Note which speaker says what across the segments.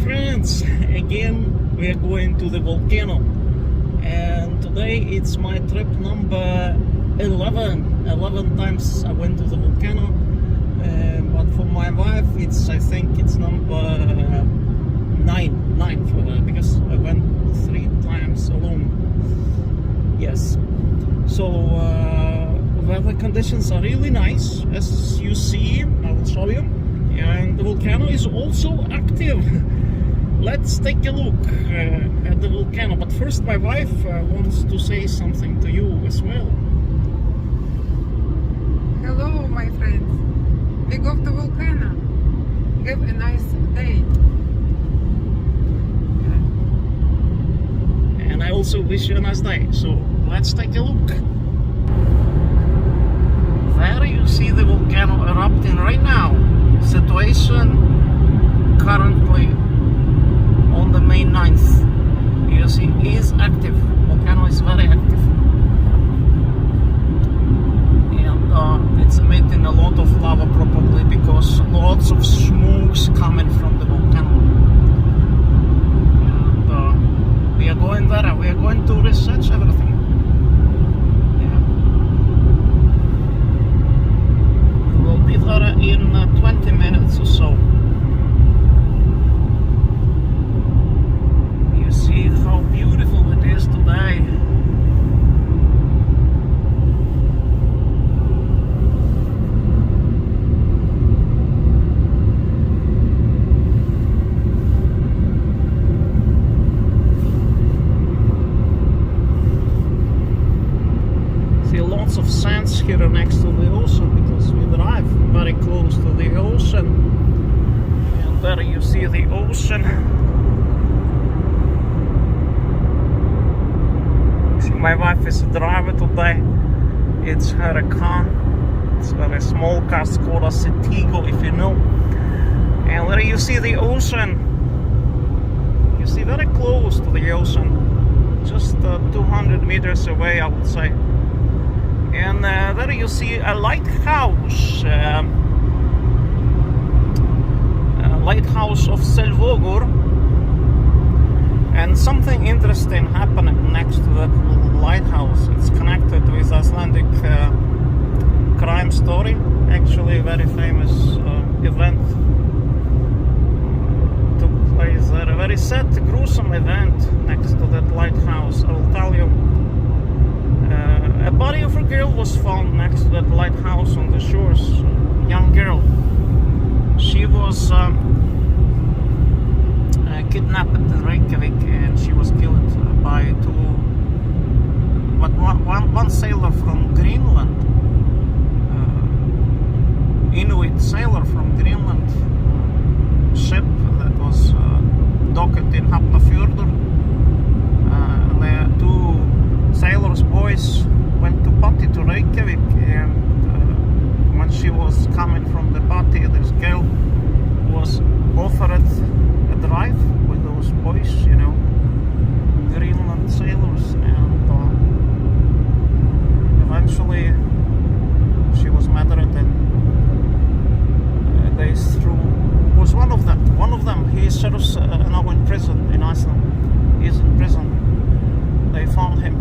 Speaker 1: friends, again we are going to the volcano, and today it's my trip number 11 times I went to the volcano, but for my wife I think it's number 9 for her, because I went 3 times alone. Yes, so weather conditions are really nice, as you see. I will show you. And the volcano is also active. Let's take a look at the volcano. But first, my wife wants to say something to you as well.
Speaker 2: Hello, my friends. We go to volcano. Have a nice day.
Speaker 1: And I also wish you a nice day. So let's take a look. There you see the volcano erupting right now. Situation currently on the May 9th. You see, it is active. Volcano is very active, and it's emitting a lot of lava, probably because lots of smokes coming from the volcano. And we are going there. We are going to research everything. Be there in 20 minutes or so. You see how beautiful it is today. See lots of sands here next to the ocean, because we drive very close to the ocean. And there you see the ocean. See, my wife is a driver today. It's her car. It's a very small car. It's called a Selvogur, if you know. And there you see the ocean. You see very close to the ocean. Just 200 meters away, I would say. And there you see a lighthouse, lighthouse of Selvogur, and something interesting happening next to that lighthouse. It's connected with Icelandic crime story. Actually, a very famous event took place there. A very sad, gruesome event next to that lighthouse. I will tell you. A body of a girl was found next to that lighthouse on the shores. A young girl. She was kidnapped in Reykjavik, and she was killed by one sailor from Greenland, Inuit sailor from Greenland, ship that was docked in Hafnarfjörður. The 2 sailors, boys, went to party to Reykjavik, and when she was coming from the party, this girl was offered a drive with those boys, you know, Greenland sailors, and eventually she was murdered, and they threw. Was one of them. He serves now in prison in Iceland. He's in prison. They found him.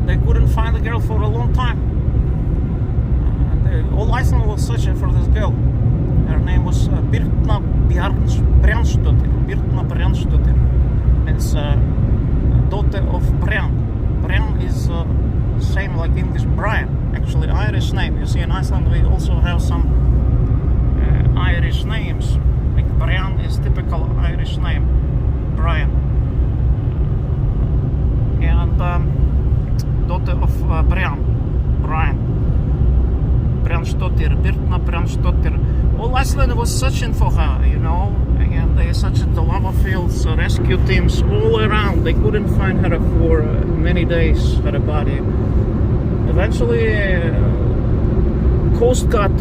Speaker 1: They couldn't find the girl for a long time. All Iceland was searching for this girl. Her name was Birna Brjannsdóttir. Birna Brjannsdóttir means daughter of Bran. Bran is same like English Brian, actually Irish name. You see, in Iceland we also have some Irish names. Like Brian is typical Irish name, Brian. And daughter of Brian Brjannsdóttir, Birna Brjannsdóttir. All Iceland was searching for her, you know, and they searched the lava fields, rescue teams all around. They couldn't find her for many days, her body. Eventually, Coast Guard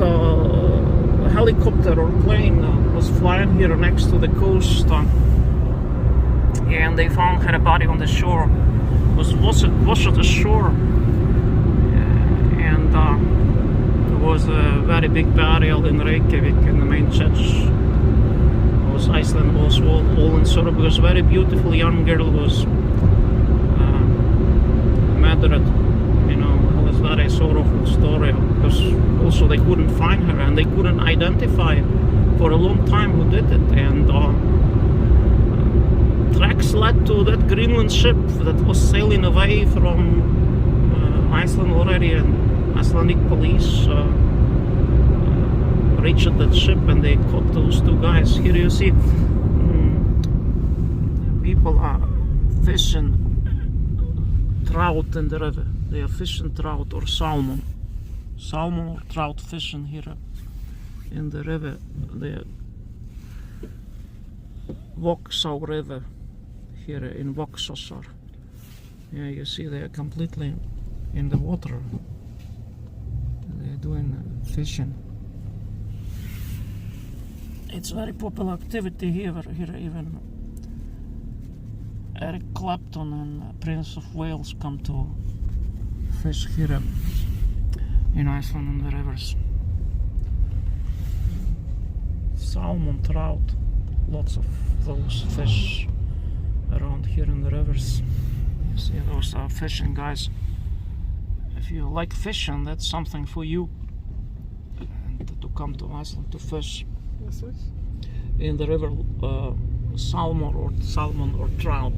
Speaker 1: helicopter or plane was flying here next to the coast, and they found her body on the shore. Was washed ashore, and there was a very big burial in Reykjavik in the main church answer because very beautiful young girl was murdered. You know, it was very sorrowful story because also they couldn't find her and they couldn't identify for a long time who did it. And tracks led to that Greenland ship that was sailing away from Iceland already, and Icelandic police reached that ship and they caught those two guys. Here you see people are fishing trout in the river. They are fishing trout or salmon or trout fishing here in the river, the Voxá River here in Voxosar. Yeah, you see they are completely in the water. They're doing fishing. It's very popular activity here even Eric Clapton and Prince of Wales come to fish here in Iceland in the rivers. Salmon, trout, lots of those fish around here in the rivers. You see those are fishing guys. If you like fishing, that's something for you, and to come to Iceland to fish in the river, salmon or trout.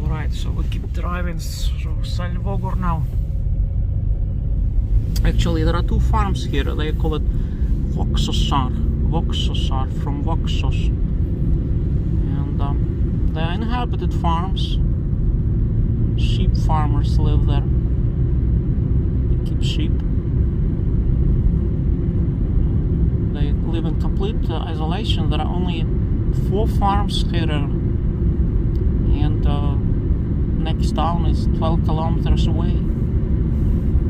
Speaker 1: Alright, so we keep driving through Selvogur now. Actually, there are two farms here. They call it Voxosar from Voxos, and they are inhabited farms. Sheep farmers live there. They keep sheep. They live in complete isolation. There are only 4 farms here, and next town is 12 kilometers away.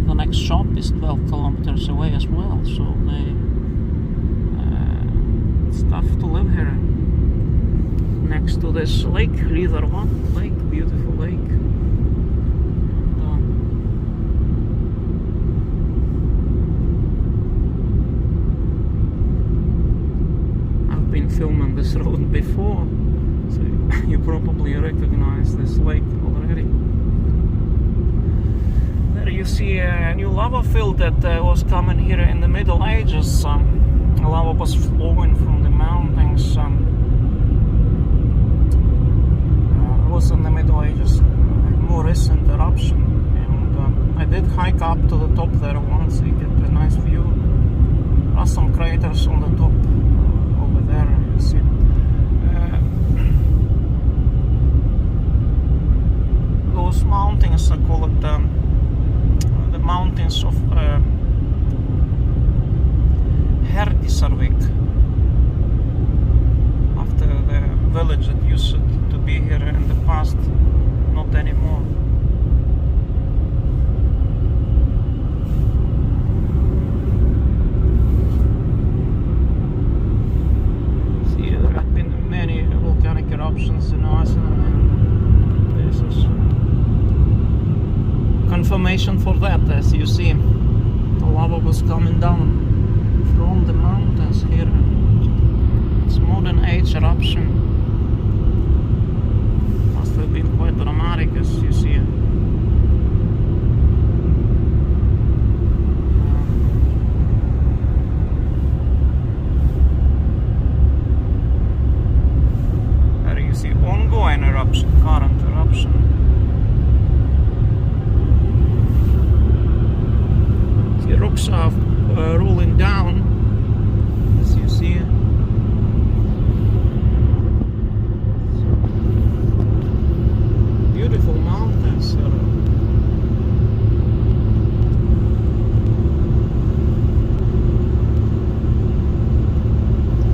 Speaker 1: The next shop is 12 kilometers away as well, so it's tough to live here next to this lake, Hlíðarvatn lake, beautiful lake. I've been filming this road before, so you probably recognize this lake already. There you see a new lava field that was coming here in the Middle Ages. Lava was flowing from the mountains. It was in the Middle Ages, a more recent eruption, and I did hike up to the top there once. You get a nice view. There are some craters on the top over there, you see. Those mountains are called the mountains of Herdísarvík, after the village that used to be here in the past, not anymore. See, there have been many volcanic eruptions in Iceland, and this is confirmation for that. As you see, the lava was coming down from the mountains here. It's modern age eruption. Must have been quite dramatic, as you see. There you see ongoing eruption, current eruption. The rocks are rolling down, as you see. Beautiful mountains.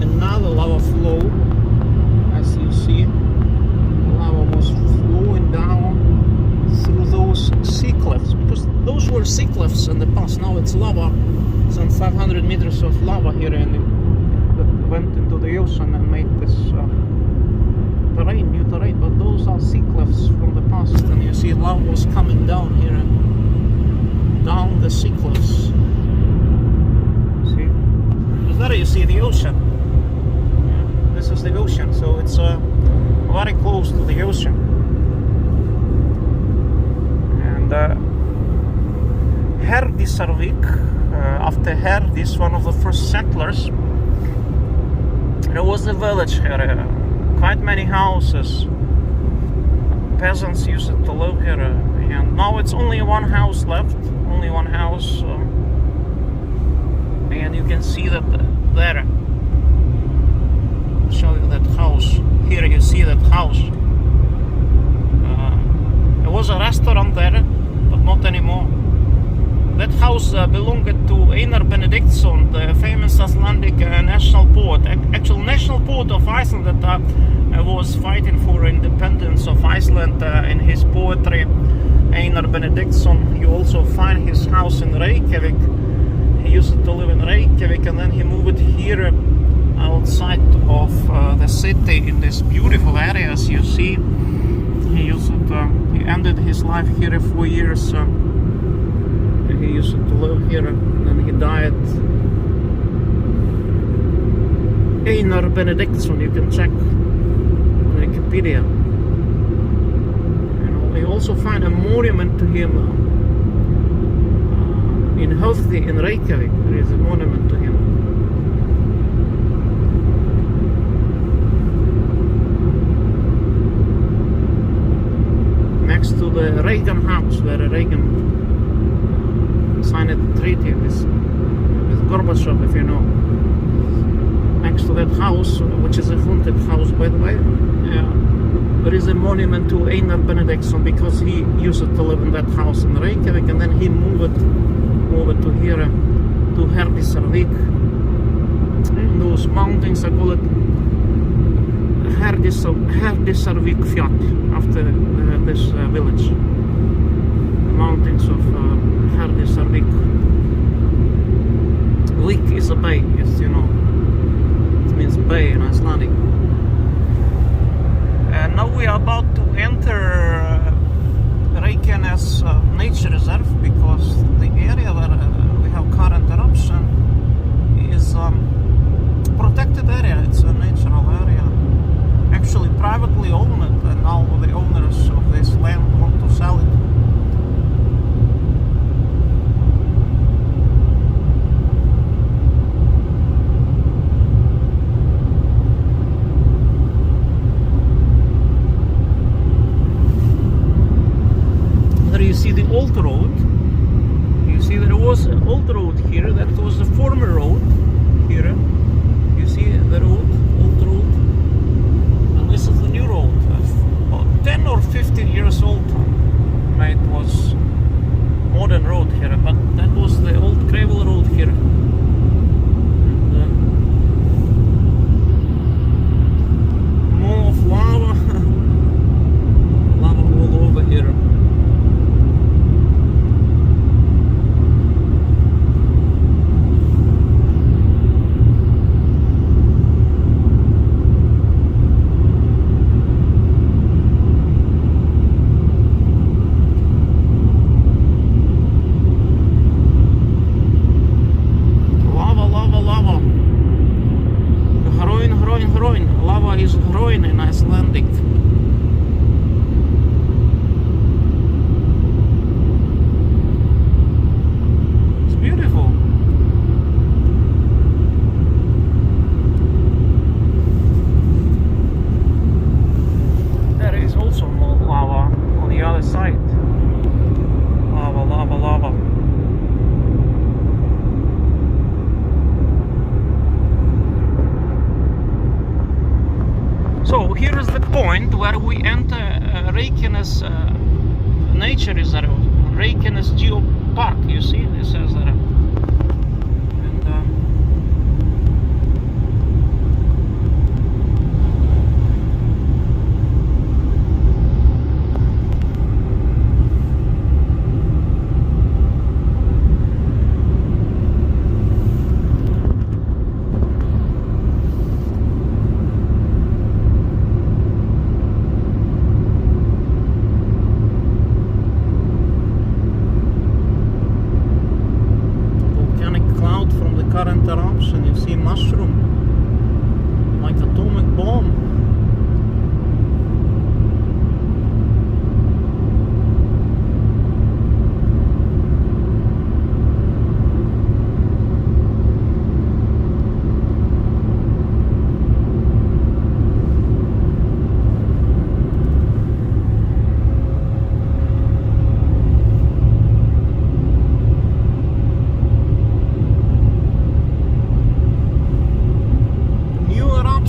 Speaker 1: Another lava flow, as you see. Lava was flowing down through those sea cliffs, because those were sea cliffs in the past. Now it's lava. Some 500 meters of lava here, and that went into the ocean and made this new terrain. But those are sea cliffs from the past, and you see lava was coming down here and down the sea cliffs. See, there you see the ocean. Yeah. this is the ocean, so it's very close to the ocean. And Herdisarvik, after Herdis, one of the first settlers, there was a village here, quite many houses. Peasants used to live here, and now it's only one house left, only one house, and you can see that there. I'll show you that house. Here you see that house. There was a restaurant there, but not anymore. That house belonged to Einar Benediktsson, the famous Icelandic national poet, actual national poet of Iceland that was fighting for independence of Iceland in his poetry. Einar Benediktsson, you also find his house in Reykjavik. He used to live in Reykjavik, and then he moved here outside of the city in this beautiful area, as you see. He ended his life here 4 years. He used to live here, and then he died. Einar Benediktsson, you can check on Wikipedia. You also find a monument to him in Höfði in Reykjavik. There is a monument to him. Next to the Reagan House, where Reagan signed a treaty with Gorbachev, if you know. Next to that house, which is a haunted house, by the way, there is a monument to Einar Benediktsson, because he used to live in that house in Reykjavik, and then he moved to here, to Herdisarvik. And those mountains, I call it Herdisarvik Fjall, after this village. The mountains of Herdisarvik. Vik is a bay, yes, you know. It means bay in Icelandic. And now we are about to enter Reykjanes Nature Reserve, because the area where we have current eruption is protected area. It's a natural area, actually privately owned, and now the owners of this land want to sell it. You see the old road. You see there was an old road here. That was the former road here. You see the road, old road, and this is the new road. About 10 or 15 years old. It was modern road here, but that was the old gravel road here. And, more of lava, lava all over here. Lava is groin in Icelandic. It's beautiful. There is also more lava on the other side. Lava, lava, lava. So here is the point where we enter Reykjanes Nature Reserve, Reykjanes Geopark. You see, this says there. And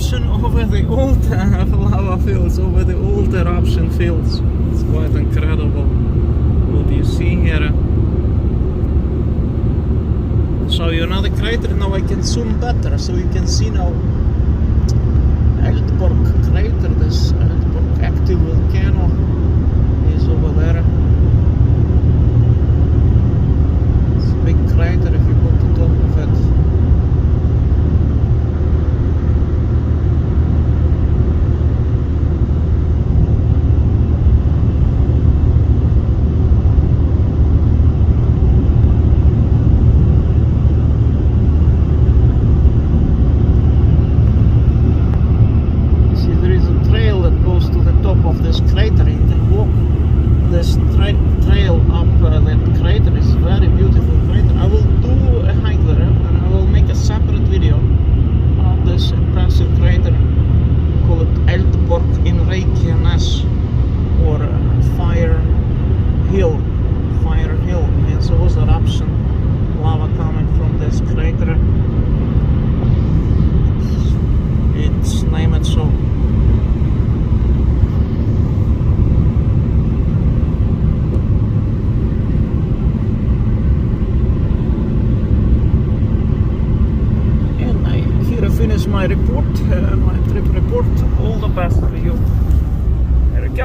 Speaker 1: eruption over the old lava fields, over the old eruption fields. It's quite incredible what you see here. Show you another crater. Now I can zoom better, so you can see now Eldborg crater. This Eldborg active volcano is over there. It's a big crater if you go to the top of it. Trail up that crater is very beautiful crater. I will do a hike there and I will make a separate video on this impressive crater called Eldborg in Reykjanes, or Fire Hill. Fire Hill means there was eruption, lava coming from this crater. It's named so. Finish my report, my trip report. All the best for you.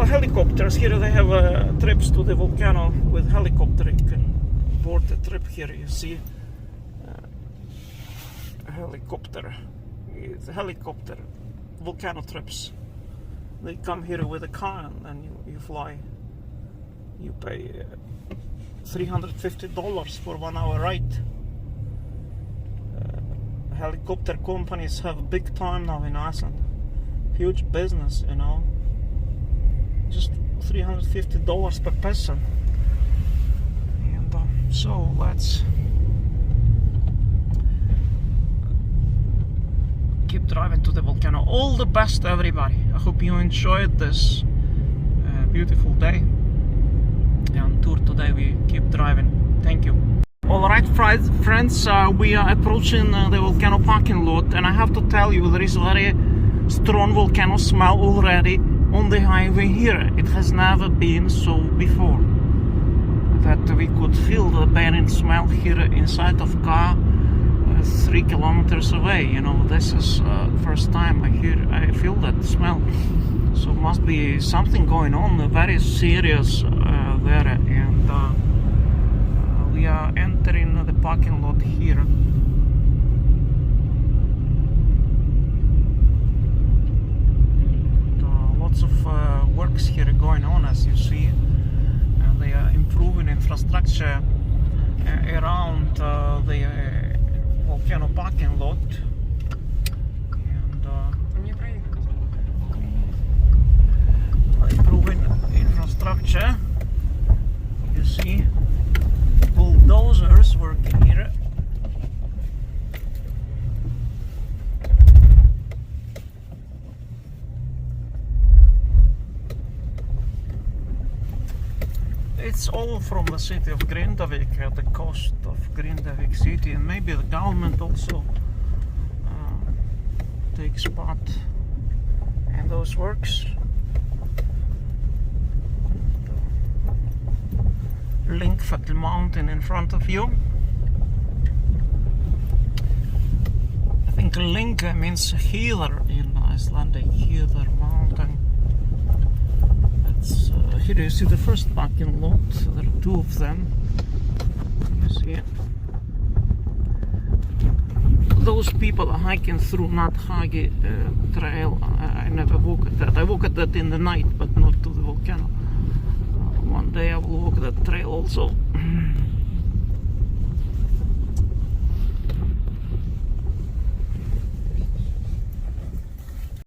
Speaker 1: Helicopters here. They have trips to the volcano with helicopter. You can board the trip here. You see a helicopter. It's a helicopter volcano trips. They come here with a car and you fly. You pay $350 for 1 hour ride. Helicopter companies have big time now in Iceland. Huge business, you know. Just $350 per person. And so let's keep driving to the volcano. All the best, everybody. I hope you enjoyed this beautiful day. And tour today. We keep driving. Thank you. Alright friends, we are approaching the volcano parking lot, and I have to tell you there is a very strong volcano smell already on the highway here. It has never been so before, that we could feel the burning smell here inside of car 3 kilometers away. You know, this is first time I feel that smell, so must be something going on very serious there. And we are entering the parking lot here. Lots of works here going on, as you see. They are improving infrastructure around the volcano parking lot. And improving infrastructure. You see bulldozers working here. It's all from the city of Grindavik, at the coast of Grindavik city, and maybe the government also takes part in those works. Lyngfell mountain in front of you. I think Lyng means heather in Icelandic, heather mountain. That's here you see the first parking lot. There are 2 of them. You see it. Those people are hiking through Nathagi trail. I never walked that. I walked that in the night, but not to the volcano. One day I will walk that trail also.